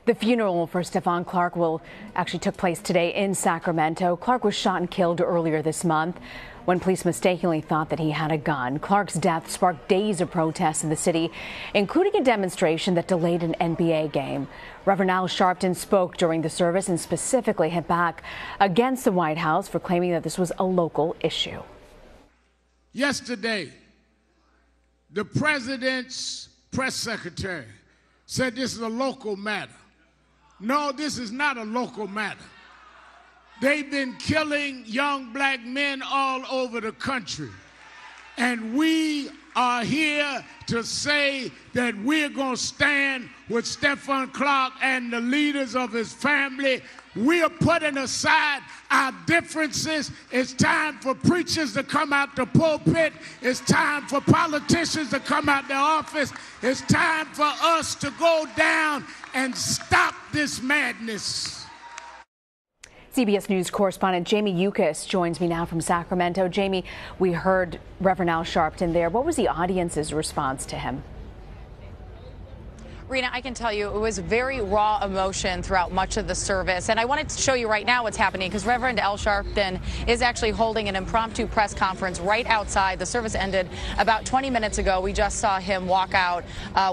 The funeral for Stephon Clark actually took place today in Sacramento. Clark was shot and killed earlier this month when police mistakenly thought that he had a gun. Clark's death sparked days of protests in the city, including a demonstration that delayed an NBA game. Reverend Al Sharpton spoke during the service and specifically hit back against the White House for claiming that this was a local issue. Yesterday, the president's press secretary said this is a local matter. No, this is not a local matter. They've been killing young black men all over the country. And we are here to say that we're going to stand with Stephon Clark and the leaders of his family. We are putting aside our differences. It's time for preachers to come out the pulpit. It's time for politicians to come out the office. It's time for us to go down and stop this madness. CBS News correspondent Jamie Yuccas joins me now from Sacramento. Jamie, we heard Reverend Al Sharpton there. What was the audience's response to him? Rena, I can tell you it was very raw emotion throughout much of the service. And I wanted to show you right now what's happening because Reverend Al Sharpton is actually holding an impromptu press conference right outside. The service ended about 20 minutes ago. We just saw him walk out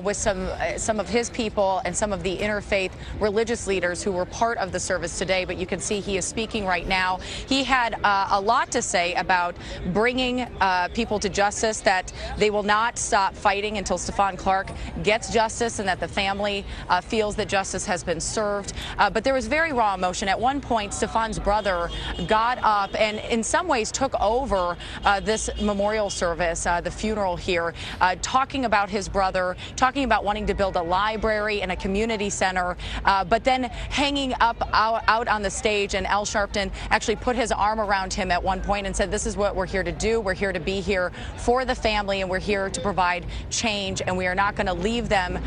with some of his people and some of the interfaith religious leaders who were part of the service today. But you can see he is speaking right now. He had a lot to say about bringing people to justice, that they will not stop fighting until Stephon Clark gets justice and that the family feels that justice has been served. But there was very raw emotion. At one point, Stephon's brother got up and in some ways took over this memorial service, the funeral here, talking about his brother, talking about wanting to build a library and a community center, but then hanging up out on the stage. And Al Sharpton actually put his arm around him at one point and said, this is what we're here to do. We're here to be here for the family, and we're here to provide change, and we are not going to leave them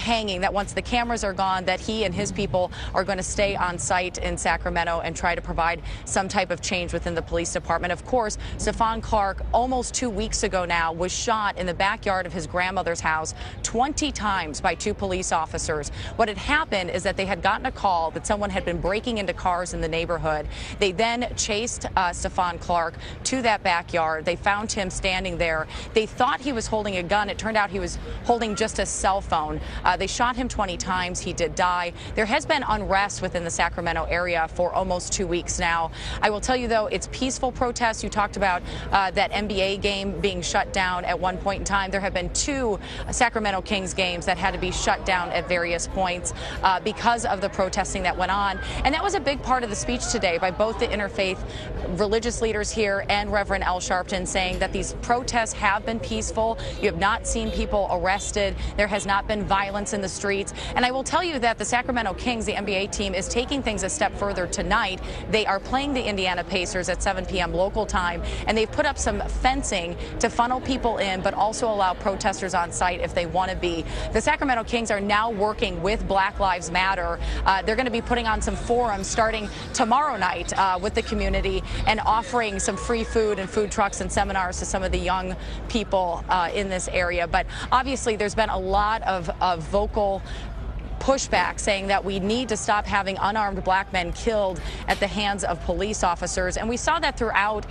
hanging, that once the cameras are gone, that he and his people are going to stay on site in Sacramento and try to provide some type of change within the police department. Of course, Stephon Clark, almost 2 weeks ago now, was shot in the backyard of his grandmother's house 20 times by 2 police officers. What had happened is that they had gotten a call that someone had been breaking into cars in the neighborhood. They then chased Stephon Clark to that backyard. They found him standing there. They thought he was holding a gun. It turned out he was holding just a cell phone. They shot him 20 times. He did die. There has been unrest within the Sacramento area for almost 2 weeks now. I will tell you, though, it's peaceful protests. You talked about that NBA game being shut down at one point in time. There have been 2 Sacramento Kings games that had to be shut down at various points because of the protesting that went on. And that was a big part of the speech today by both the interfaith religious leaders here and Reverend Al Sharpton, saying that these protests have been peaceful. You have not seen people arrested. There has not been violence in the streets. And I will tell you that the Sacramento Kings, the NBA team, is taking things a step further tonight. They are playing the Indiana Pacers at 7 p.m. local time, and they've put up some fencing to funnel people in, but also allow protesters on site if they want to be. The Sacramento Kings are now working with Black Lives Matter. They're going to be putting on some forums starting tomorrow night with the community and offering some free food and food trucks and seminars to some of the young people in this area. But obviously, there's been a lot of vocal pushback saying that we need to stop having unarmed black men killed at the hands of police officers. And we saw that throughout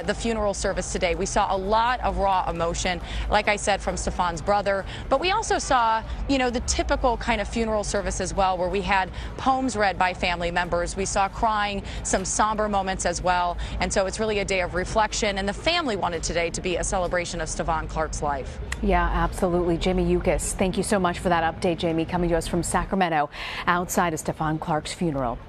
the funeral service today. We saw a lot of raw emotion, like I said, from Stephon's brother. But we also saw, you know, the typical kind of funeral service as well, where we had poems read by family members. We saw crying, some somber moments as well. And so it's really a day of reflection. And the family wanted today to be a celebration of Stephon Clark's life. Yeah, absolutely. Jamie Yuccas, thank you so much for that update, Jamie, coming to us from Sacramento outside of Stephon Clark's funeral.